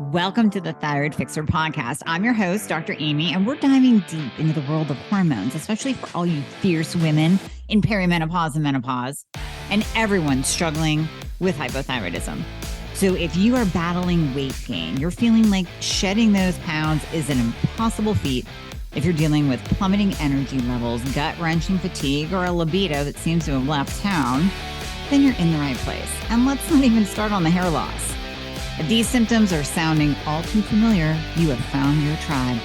Welcome to the Thyroid Fixer podcast. I'm your host, Dr. Amy, and we're diving deep into the world of hormones, especially for all you fierce women in perimenopause and menopause, and everyone struggling with hypothyroidism. So if you are battling weight gain, you're feeling like shedding those pounds is an impossible feat, if you're dealing with plummeting energy levels, gut-wrenching fatigue, or a libido that seems to have left town, then you're in the right place. And let's not even start on the hair loss. If these symptoms are sounding all too familiar, you have found your tribe.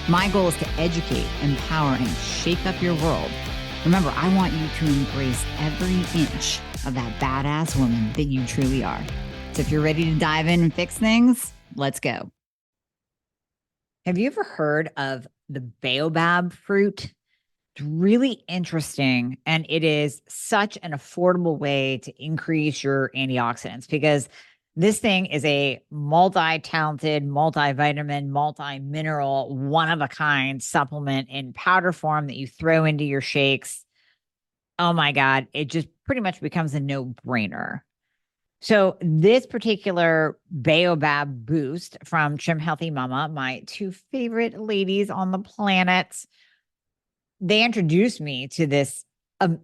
My goal is to educate, empower, and shake up your world. Remember, I want you to embrace every inch of that badass woman that you truly are. So if you're ready to dive in and fix things, let's go. Have you ever heard of the baobab fruit? It's really interesting, and it is such an affordable way to increase your antioxidants because this thing is a multi-talented, multivitamin, multi-mineral, one-of-a-kind supplement in powder form that you throw into your shakes. Oh my God, it just pretty much becomes a no-brainer. So this particular Baobab Boost from Trim Healthy Mama, my two favorite ladies on the planet, they introduced me to this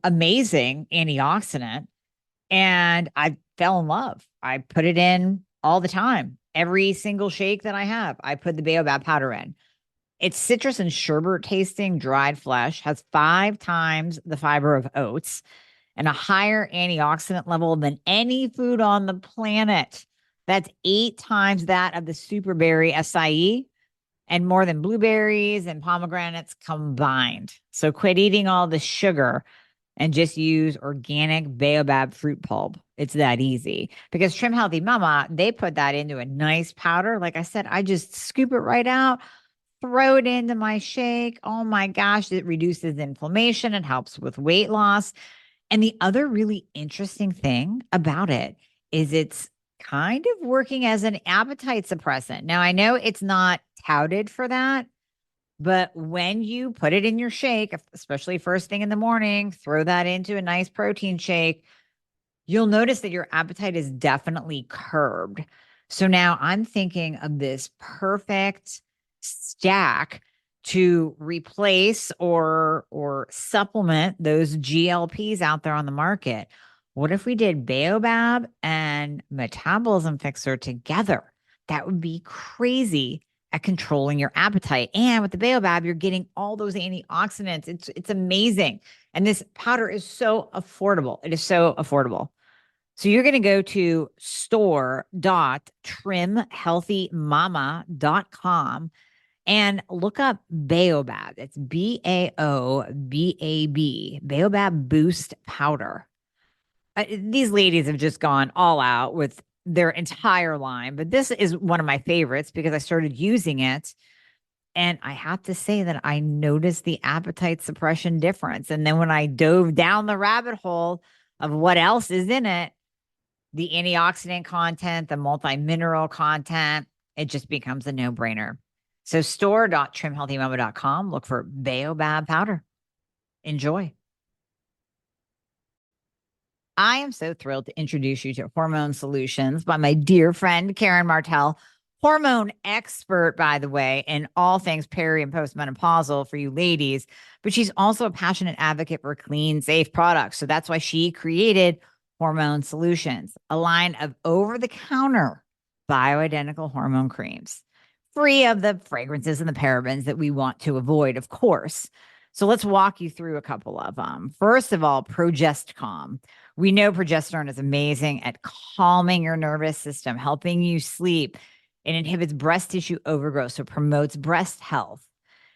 amazing antioxidant, and I fell in love. I put it in all the time. Every single shake that I have, I put the baobab powder in. It's citrus and sherbet tasting dried flesh, has 5 times the fiber of oats, and a higher antioxidant level than any food on the planet. That's 8 times that of the superberry acai and more than blueberries and pomegranates combined. So quit eating all the sugar and just use organic baobab fruit pulp. It's that easy. Because Trim Healthy Mama, they put that into a nice powder. Like I said, I just scoop it right out, throw it into my shake. Oh my gosh, it reduces inflammation. It helps with weight loss. And the other really interesting thing about it is it's kind of working as an appetite suppressant. Now, I know it's not touted for that, but when you put it in your shake, especially first thing in the morning, throw that into a nice protein shake, you'll notice that your appetite is definitely curbed. So now I'm thinking of this perfect stack to replace or supplement those GLPs out there on the market. What if we did baobab and metabolism fixer together? That would be crazy at controlling your appetite. And with the baobab, you're getting all those antioxidants. It's amazing. And this powder is so affordable. It is so affordable. So you're going to go to store.trimhealthymama.com and look up baobab. It's Baobab, baobab boost powder. These ladies have just gone all out with their entire line, but this is one of my favorites because I started using it. And I have to say that I noticed the appetite suppression difference. And then when I dove down the rabbit hole of what else is in it, the antioxidant content, the multi-mineral content, it just becomes a no-brainer. So store.trimhealthymama.com, look for baobab powder. Enjoy. I am so thrilled to introduce you to Hormone Solutions by my dear friend, Karen Martell, hormone expert, by the way, in all things peri and postmenopausal for you ladies, but she's also a passionate advocate for clean, safe products. So that's why she created Hormone Solutions, a line of over-the-counter bioidentical hormone creams, free of the fragrances and the parabens that we want to avoid, of course. So let's walk you through a couple of them. First of all, Progest-Calm. We know progesterone is amazing at calming your nervous system, helping you sleep. It inhibits breast tissue overgrowth, so promotes breast health.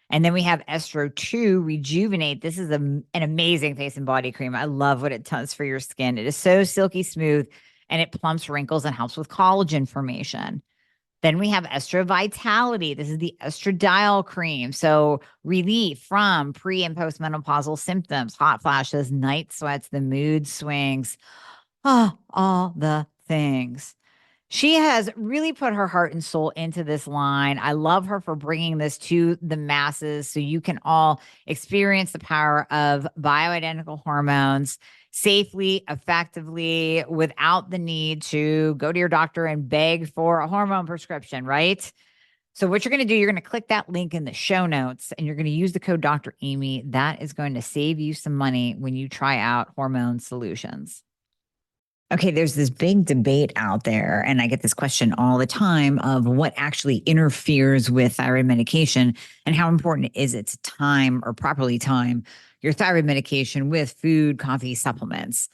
And then we have Estro 2 Rejuvenate. This is an amazing face and body cream. I love what it does for your skin. It is so silky smooth, and it plumps wrinkles and helps with collagen formation. Then we have Estro Vitality. This is the estradiol cream. So relief from pre and postmenopausal symptoms, hot flashes, night sweats, the mood swings, all the things. She has really put her heart and soul into this line. I love her for bringing this to the masses so you can all experience the power of bioidentical hormones. safely, effectively, without the need to go to your doctor and beg for a hormone prescription, right? So what you're going to do, you're going to click that link in the show notes and you're going to use the code Dr. Amy. That is going to save you some money when you try out hormone solutions. Okay, there's this big debate out there, and I get this question all the time of what actually interferes with thyroid medication and how important is it to time or properly time your thyroid medication with food, coffee, supplements.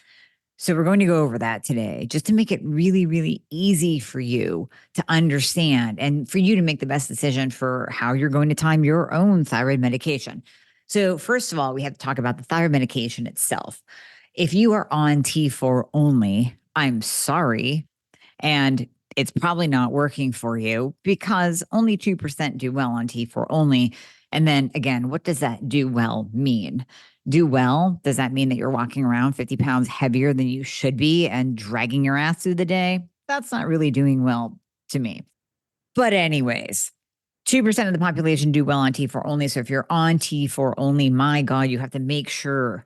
So we're going to go over that today just to make it really, really easy for you to understand and for you to make the best decision for how you're going to time your own thyroid medication. So first of all, we have to talk about the thyroid medication itself. If you are on T4 only, I'm sorry. And it's probably not working for you because only 2% do well on T4 only. And then again, what does that do well mean? Do well, does that mean that you're walking around 50 pounds heavier than you should be and dragging your ass through the day? That's not really doing well to me. But anyways, 2% of the population do well on T4 only. So if you're on T4 only, my God, you have to make sure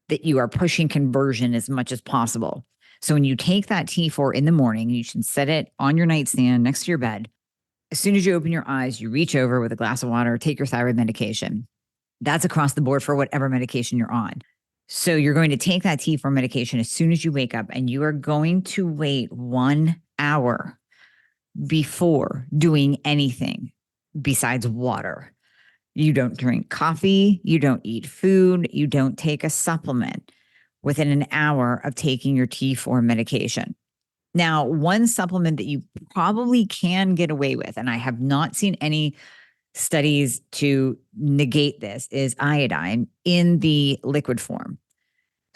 that you are pushing conversion as much as possible. So when you take that T4 in the morning, you should set it on your nightstand next to your bed. As soon as you open your eyes, you reach over with a glass of water, take your thyroid medication. That's across the board for whatever medication you're on. So you're going to take that T4 medication as soon as you wake up, and you are going to wait 1 hour before doing anything besides water. You don't drink coffee, you don't eat food, you don't take a supplement within an hour of taking your T4 medication. Now, one supplement that you probably can get away with, and I have not seen any studies to negate this, is iodine in the liquid form.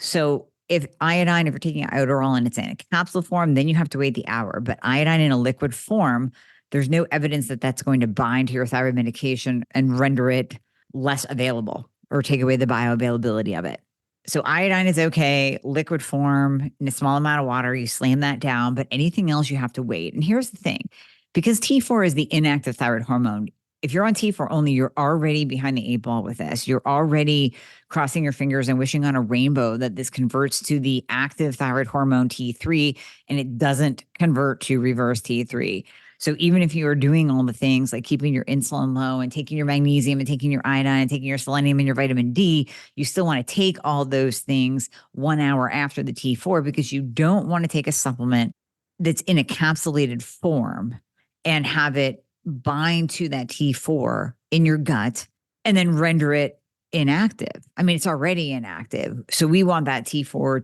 So if you're taking Iodoral and it's in a capsule form, then you have to wait the hour. But iodine in a liquid form, there's no evidence that that's going to bind to your thyroid medication and render it less available or take away the bioavailability of it. So iodine is okay, liquid form, in a small amount of water, you slam that down, but anything else you have to wait. And here's the thing, because T4 is the inactive thyroid hormone, if you're on T4 only, you're already behind the 8 ball with this. You're already crossing your fingers and wishing on a rainbow that this converts to the active thyroid hormone T3 and it doesn't convert to reverse T3. So even if you are doing all the things like keeping your insulin low and taking your magnesium and taking your iodine and taking your selenium and your vitamin D, you still want to take all those things 1 hour after the T4 because you don't want to take a supplement that's in a capsulated form and have it bind to that T4 in your gut and then render it inactive. I mean, it's already inactive. So we want that T4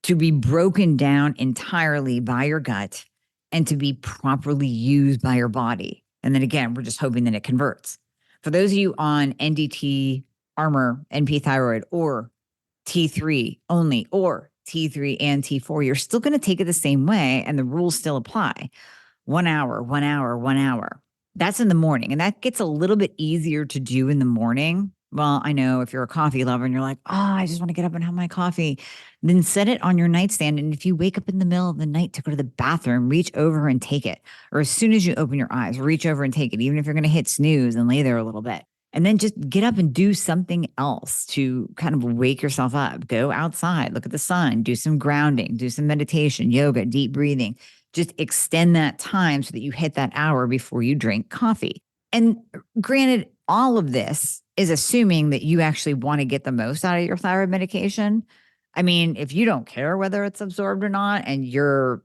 to be broken down entirely by your gut and to be properly used by your body. And then again, we're just hoping that it converts. For those of you on NDT, Armor, NP Thyroid, or T3 only, or T3 and T4, you're still going to take it the same way and the rules still apply. 1 hour, 1 hour, 1 hour. That's in the morning. And that gets a little bit easier to do in the morning. Well, I know if you're a coffee lover and you're like, I just want to get up and have my coffee, then set it on your nightstand. And if you wake up in the middle of the night to go to the bathroom, reach over and take it. Or as soon as you open your eyes, reach over and take it, even if you're going to hit snooze and lay there a little bit. And then just get up and do something else to kind of wake yourself up. Go outside, look at the sun, do some grounding, do some meditation, yoga, deep breathing. Just extend that time so that you hit that hour before you drink coffee. And granted, all of this is assuming that you actually want to get the most out of your thyroid medication. I mean, if you don't care whether it's absorbed or not, and you're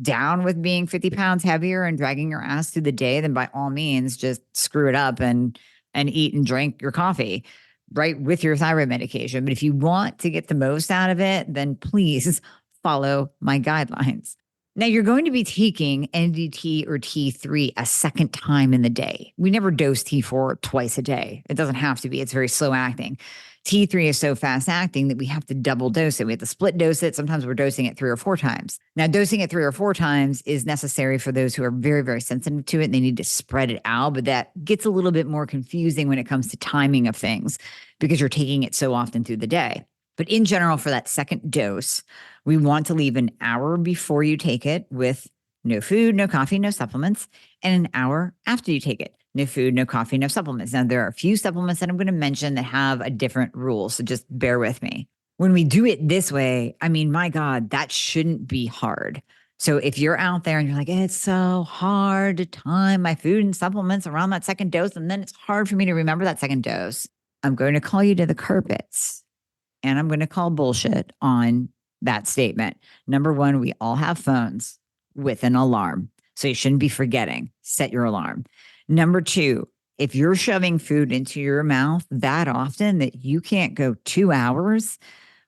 down with being 50 pounds heavier and dragging your ass through the day, then by all means, just screw it up and eat and drink your coffee, right, with your thyroid medication. But if you want to get the most out of it, then please follow my guidelines. Now, you're going to be taking NDT or T3 a second time in the day. We never dose T4 twice a day. It doesn't have to be. It's very slow acting. T3 is so fast acting that we have to double dose it. We have to split dose it. Sometimes we're dosing it 3 or 4 times. Now, dosing it 3 or 4 times is necessary for those who are very, very sensitive to it. And they need to spread it out, but that gets a little bit more confusing when it comes to timing of things because you're taking it so often through the day. But in general, for that second dose, we want to leave an hour before you take it with no food, no coffee, no supplements, and an hour after you take it. No food, no coffee, no supplements. Now, there are a few supplements that I'm going to mention that have a different rule, so just bear with me. When we do it this way, I mean, my God, that shouldn't be hard. So if you're out there and you're like, it's so hard to time my food and supplements around that second dose, and then it's hard for me to remember that second dose, I'm going to call you to the carpets and I'm going to call bullshit on that statement. Number one, we all have phones with an alarm. So you shouldn't be forgetting. Set your alarm. Number two, if you're shoving food into your mouth that often that you can't go 2 hours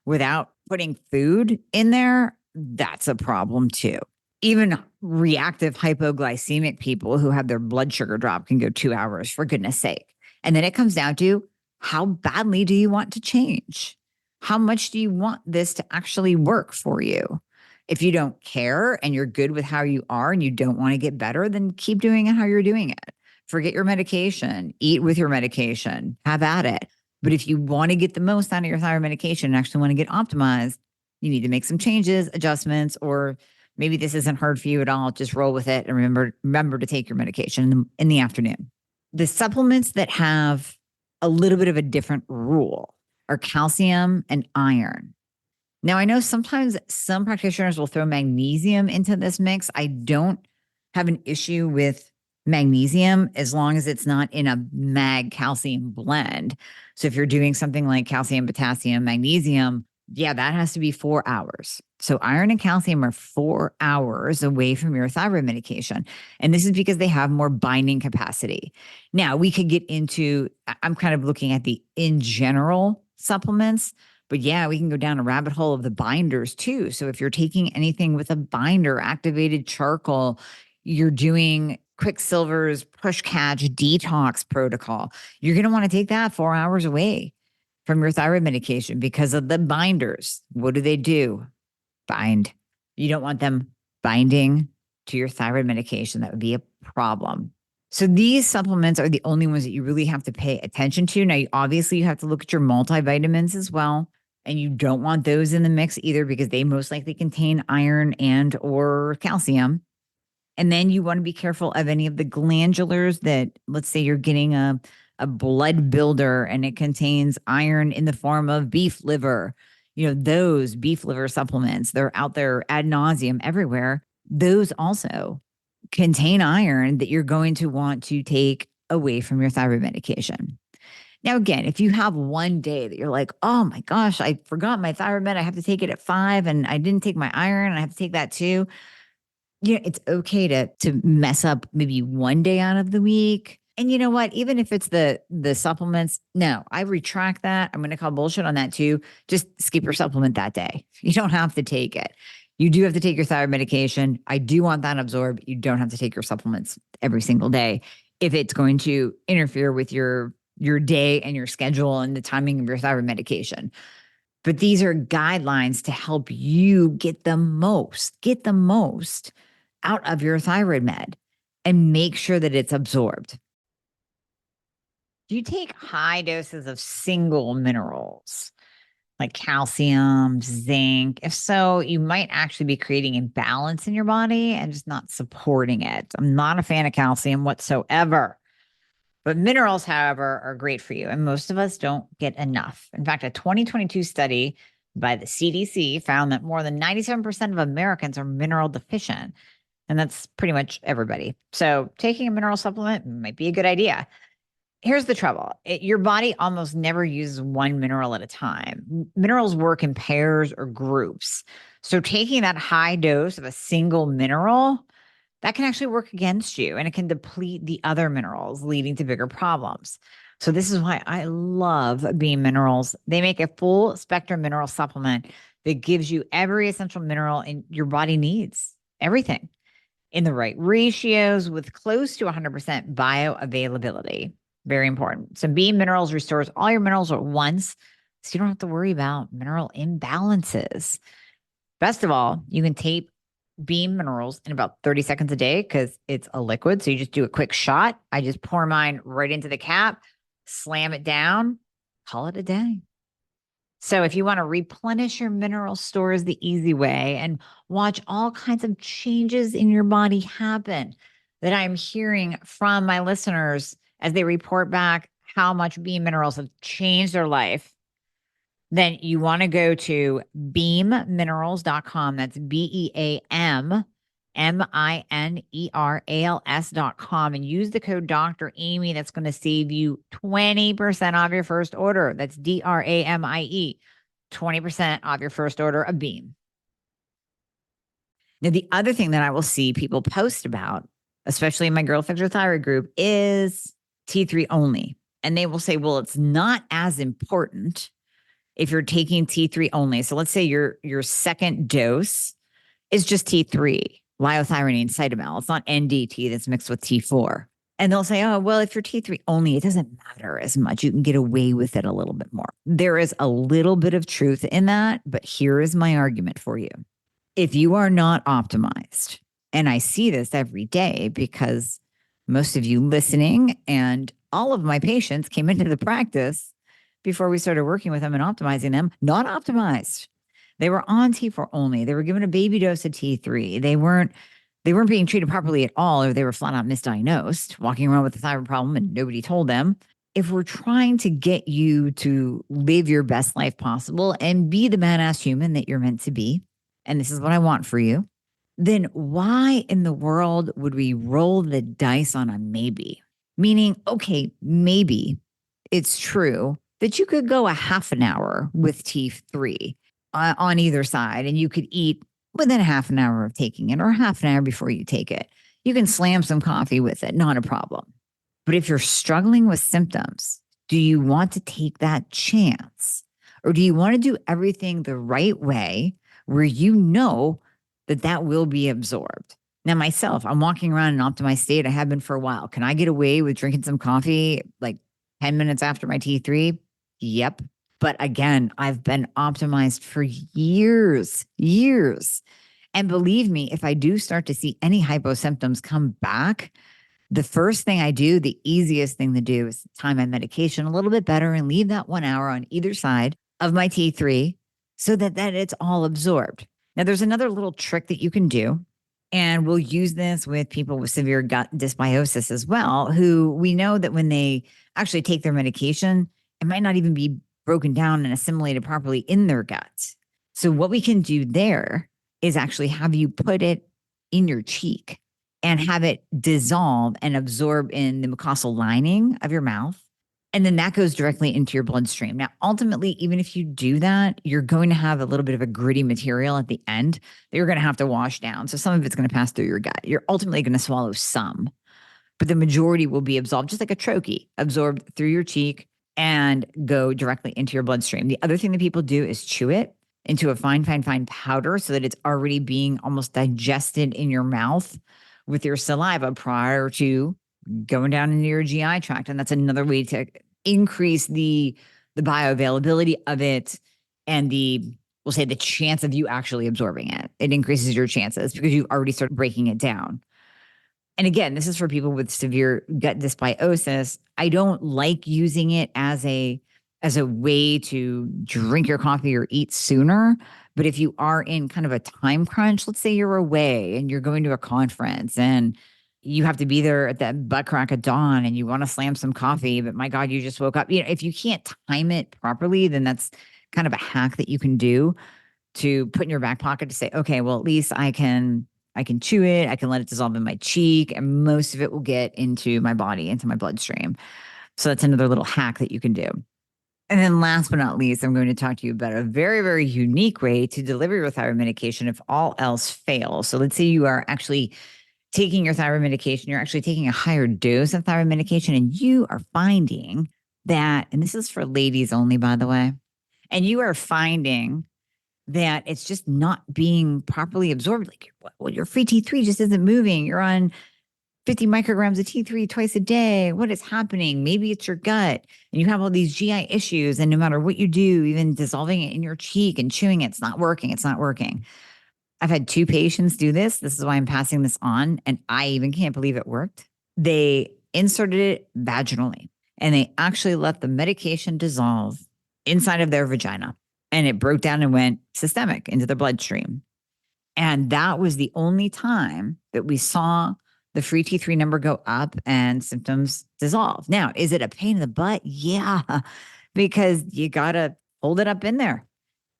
without putting food in there, that's a problem too. Even reactive hypoglycemic people who have their blood sugar drop can go 2 hours, for goodness sake. And then it comes down to, how badly do you want to change? How much do you want this to actually work for you? If you don't care and you're good with how you are and you don't want to get better, then keep doing it how you're doing it. Forget your medication, eat with your medication, have at it. But if you want to get the most out of your thyroid medication and actually want to get optimized, you need to make some changes, adjustments, or maybe this isn't hard for you at all. Just roll with it and remember to take your medication in the afternoon. The supplements that have a little bit of a different rule are calcium and iron. Now, I know sometimes some practitioners will throw magnesium into this mix. I don't have an issue with magnesium as long as it's not in a mag calcium blend. So if you're doing something like calcium, potassium, magnesium, yeah, that has to be 4 hours. So iron and calcium are 4 hours away from your thyroid medication. And this is because they have more binding capacity. Now, we could get into, I'm kind of looking at the in general supplements, but yeah, we can go down a rabbit hole of the binders too. So if you're taking anything with a binder, activated charcoal, you're doing Quicksilver's push catch detox protocol, you're going to want to take that 4 hours away from your thyroid medication because of the binders. What do? Bind. You don't want them binding to your thyroid medication. That would be a problem. So these supplements are the only ones that you really have to pay attention to. Now, obviously, you have to look at your multivitamins as well. And you don't want those in the mix either because they most likely contain iron and or calcium. And then you want to be careful of any of the glandulars that, let's say you're getting a blood builder and it contains iron in the form of beef liver. You know, those beef liver supplements, they're out there ad nauseum everywhere. Those also contain iron that you're going to want to take away from your thyroid medication. Now, again, if you have one day that you're like, oh my gosh, I forgot my thyroid med, I have to take it at 5 and I didn't take my iron, I have to take that too. Yeah, it's okay to mess up maybe one day out of the week. And you know what? Even if it's the supplements, no, I retract that. I'm going to call bullshit on that too. Just skip your supplement that day. You don't have to take it. You do have to take your thyroid medication. I do want that absorbed. You don't have to take your supplements every single day if it's going to interfere with your day and your schedule and the timing of your thyroid medication. But these are guidelines to help you get the most out of your thyroid med and make sure that it's absorbed. Do you take high doses of single minerals like calcium, zinc? If so, you might actually be creating imbalance in your body and just not supporting it. I'm not a fan of calcium whatsoever. But minerals, however, are great for you. And most of us don't get enough. In fact, a 2022 study by the CDC found that more than 97% of Americans are mineral deficient. And that's pretty much everybody. So taking a mineral supplement might be a good idea. Here's the trouble. Your body almost never uses one mineral at a time. Minerals work in pairs or groups. So taking that high dose of a single mineral, that can actually work against you and it can deplete the other minerals, leading to bigger problems. So this is why I love Beam Minerals. They make a full spectrum mineral supplement that gives you every essential mineral in your body needs, everything in the right ratios with close to 100% bioavailability. Very important. So Beam Minerals restores all your minerals at once, so you don't have to worry about mineral imbalances. Best of all, you can take Beam Minerals in about 30 seconds a day because it's a liquid. So you just do a quick shot. I just pour mine right into the cap, slam it down, call it a day. So if you want to replenish your mineral stores the easy way and watch all kinds of changes in your body happen that I'm hearing from my listeners as they report back how much Beam Minerals have changed their life, then you want to go to beamminerals.com. That's BEAMMINERALS.com and use the code Dr. Amy. That's going to save you 20% off your first order. That's DRAMIE, 20% off your first order of Beam. Now, the other thing that I will see people post about, especially in my Girl Fix Your Thyroid group, is T3 only. And they will say, well, it's not as important if you're taking T3 only. So let's say your second dose is just T3, liothyronine, cytomel. It's not NDT that's mixed with T4. And they'll say, oh, well, if you're T3 only, it doesn't matter as much. You can get away with it a little bit more. There is a little bit of truth in that, but here is my argument for you. If you are not optimized, and I see this every day because most of you listening and all of my patients came into the practice before we started working with them and optimizing them, not optimized. They were on T4 only. They were given a baby dose of T3. They weren't being treated properly at all, or they were flat out misdiagnosed, walking around with a thyroid problem and nobody told them. If we're trying to get you to live your best life possible and be the badass human that you're meant to be, and this is what I want for you, then why in the world would we roll the dice on a maybe? Meaning, okay, maybe it's true that you could go a half an hour with T3 on either side, and you could eat within a half an hour of taking it or half an hour before you take it. You can slam some coffee with it, not a problem. But if you're struggling with symptoms, do you want to take that chance? Or do you want to do everything the right way where you know that that will be absorbed? Now, myself, I'm walking around in an optimized state. I have been for a while. Can I get away with drinking some coffee like 10 minutes after my T3? Yep. But again, I've been optimized for years. And believe me, if I do start to see any hypo symptoms come back, the first thing I do, the easiest thing to do is time my medication a little bit better and leave that 1 hour on either side of my T3 so that it's all absorbed. Now, there's another little trick that you can do, and we'll use this with people with severe gut dysbiosis as well, who we know that when they actually take their medication, it might not even be broken down and assimilated properly in their gut. So what we can do there is actually have you put it in your cheek and have it dissolve and absorb in the mucosal lining of your mouth. And then that goes directly into your bloodstream. Now, ultimately, even if you do that, you're going to have a little bit of a gritty material at the end that you're going to have to wash down. So some of it's going to pass through your gut. You're ultimately going to swallow some, but the majority will be absorbed, just like a troche, absorbed through your cheek and go directly into your bloodstream. The other thing that people do is chew it into a fine powder so that it's already being almost digested in your mouth with your saliva prior to going down into your GI tract. And that's another way to increase the bioavailability of it and we'll say the chance of you actually absorbing it. It increases your chances because you've already started breaking it down. And again, this is for people with severe gut dysbiosis. I don't like using it as a way to drink your coffee or eat sooner. But if you are in kind of a time crunch, let's say you're away and you're going to a conference and you have to be there at that butt crack of dawn and you want to slam some coffee, but my God, you just woke up. If you can't time it properly, then that's kind of a hack that you can do to put in your back pocket to say, okay, well, at least I can chew it. I can let it dissolve in my cheek, and most of it will get into my body, into my bloodstream. So that's another little hack that you can do. And then last but not least, I'm going to talk to you about a very, very unique way to deliver your thyroid medication if all else fails. So let's say you are actually taking your thyroid medication, you're actually taking a higher dose of thyroid medication, and you are finding that, and this is for ladies only, by the way, and you are finding that it's just not being properly absorbed. Like, well, your free T3 just isn't moving. You're on 50 micrograms of T3 twice a day. What is happening? Maybe it's your gut and you have all these GI issues. And no matter what you do, even dissolving it in your cheek and chewing it, it's not working. It's not working. I've had 2 patients do this. This is why I'm passing this on. And I even can't believe it worked. They inserted it vaginally and they actually let the medication dissolve inside of their vagina. And it broke down and went systemic into the bloodstream. And that was the only time that we saw the free T3 number go up and symptoms dissolve. Now, is it a pain in the butt? Yeah, because you got to hold it up in there.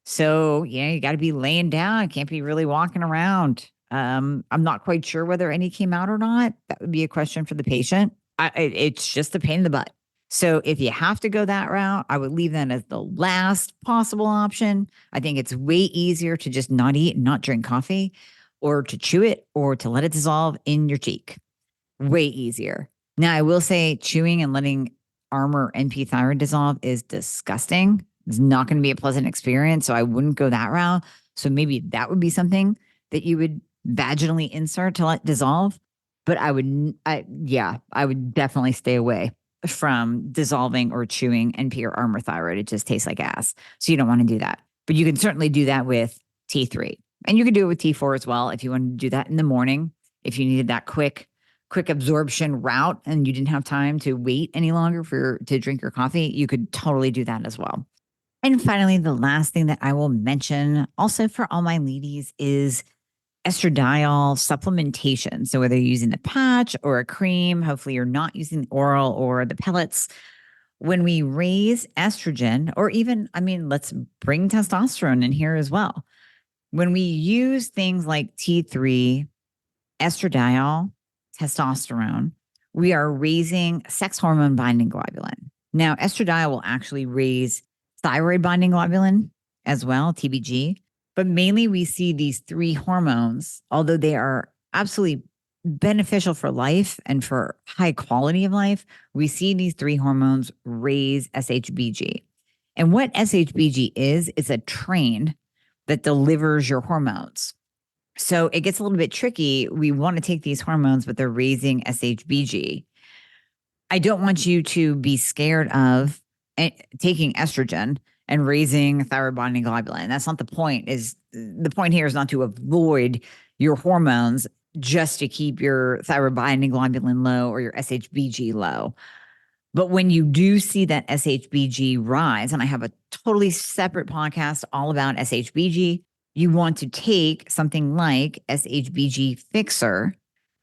So, you got to be laying down. Can't be really walking around. I'm not quite sure whether any came out or not. That would be a question for the patient. It's just a pain in the butt. So if you have to go that route, I would leave that as the last possible option. I think it's way easier to just not eat and not drink coffee, or to chew it, or to let it dissolve in your cheek. Way easier. Now, I will say chewing and letting Armor NP Thyroid dissolve is disgusting. It's not going to be a pleasant experience. So I wouldn't go that route. So maybe that would be something that you would vaginally insert to let dissolve. But I would definitely stay away from dissolving or chewing NP or Armor Thyroid. It just tastes like ass. So you don't want to do that. But you can certainly do that with T3. And you can do it with T4 as well if you wanted to do that in the morning. If you needed that quick absorption route and you didn't have time to wait any longer to drink your coffee, you could totally do that as well. And finally, the last thing that I will mention also for all my ladies is estradiol supplementation. So whether you're using the patch or a cream, hopefully you're not using the oral or the pellets. When we raise estrogen, or even, let's bring testosterone in here as well. When we use things like T3, estradiol, testosterone, we are raising sex hormone binding globulin. Now, estradiol will actually raise thyroid binding globulin as well, TBG. But mainly we see these three hormones, although they are absolutely beneficial for life and for high quality of life, we see these three hormones raise SHBG. And what SHBG is a train that delivers your hormones. So it gets a little bit tricky. We want to take these hormones, but they're raising SHBG. I don't want you to be scared of taking estrogen and raising thyroid binding globulin. That's not the point. The point here is not to avoid your hormones just to keep your thyroid binding globulin low or your SHBG low. But when you do see that SHBG rise, and I have a totally separate podcast all about SHBG, you want to take something like SHBG Fixer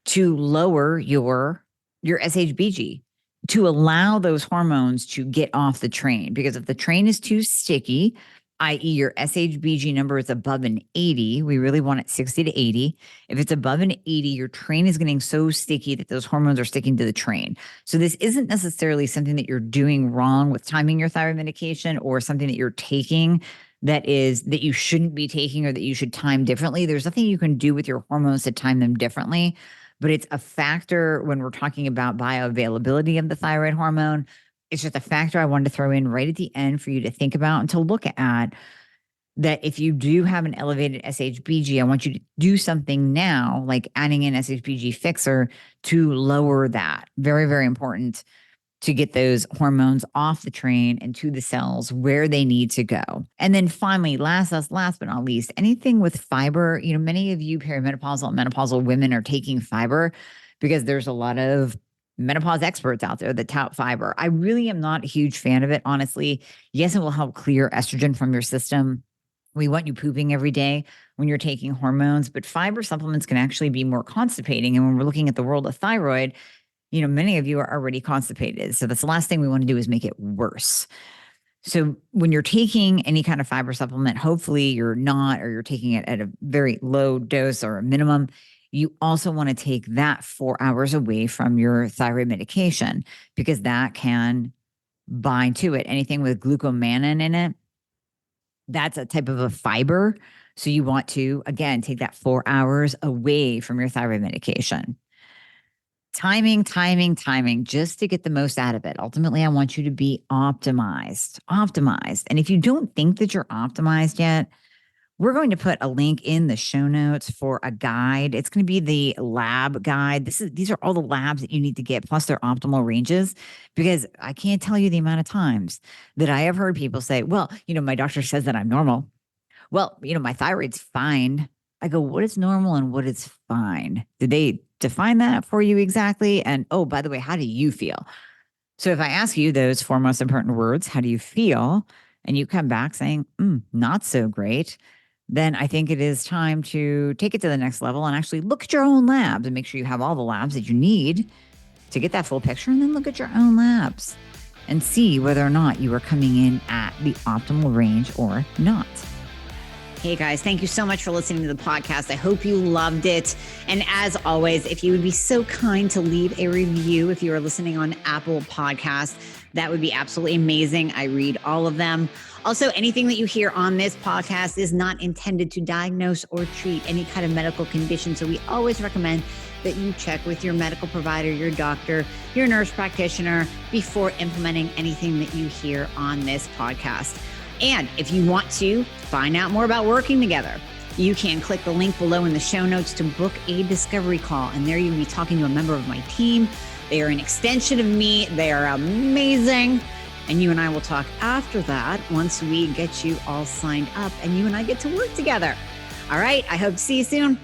to lower your SHBG, to allow those hormones to get off the train. Because if the train is too sticky, i.e. your SHBG number is above an 80, we really want it 60 to 80. If it's above an 80, your train is getting so sticky that those hormones are sticking to the train. So this isn't necessarily something that you're doing wrong with timing your thyroid medication, or something that you're taking that you shouldn't be taking, or that you should time differently. There's nothing you can do with your hormones to time them differently. But it's a factor when we're talking about bioavailability of the thyroid hormone. It's just a factor I wanted to throw in right at the end for you to think about and to look at, that if you do have an elevated SHBG, I want you to do something now, like adding in SHBG Fixer to lower that. Very, very important to get those hormones off the train and to the cells where they need to go. And then finally, last but not least, anything with fiber. Many of you perimenopausal and menopausal women are taking fiber because there's a lot of menopause experts out there that tout fiber. I really am not a huge fan of it, honestly. Yes, it will help clear estrogen from your system. We want you pooping every day when you're taking hormones, but fiber supplements can actually be more constipating. And when we're looking at the world of thyroid, many of you are already constipated. So that's the last thing we want to do, is make it worse. So when you're taking any kind of fiber supplement, hopefully you're not, or you're taking it at a very low dose or a minimum. You also want to take that 4 hours away from your thyroid medication, because that can bind to it. Anything with glucomannan in it, that's a type of a fiber. So you want to, again, take that 4 hours away from your thyroid medication. Timing, just to get the most out of it. Ultimately, I want you to be optimized. And if you don't think that you're optimized yet, we're going to put a link in the show notes for a guide. It's going to be the lab guide. These are all the labs that you need to get, plus their optimal ranges, because I can't tell you the amount of times that I have heard people say, well, my doctor says that I'm normal. Well, my thyroid's fine. I go, what is normal and what is fine? Did they define that for you exactly? And oh, by the way, how do you feel? So if I ask you those four most important words, how do you feel? And you come back saying, not so great, then I think it is time to take it to the next level and actually look at your own labs and make sure you have all the labs that you need to get that full picture, and then look at your own labs. and see whether or not you are coming in at the optimal range or not. Hey guys, thank you so much for listening to the podcast. I hope you loved it. And as always, if you would be so kind to leave a review if you are listening on Apple Podcasts, that would be absolutely amazing. I read all of them. Also, anything that you hear on this podcast is not intended to diagnose or treat any kind of medical condition. So we always recommend that you check with your medical provider, your doctor, your nurse practitioner before implementing anything that you hear on this podcast. And if you want to find out more about working together, you can click the link below in the show notes to book a discovery call. And there you'll be talking to a member of my team. They are an extension of me. They are amazing. And you and I will talk after that once we get you all signed up and you and I get to work together. All right. I hope to see you soon.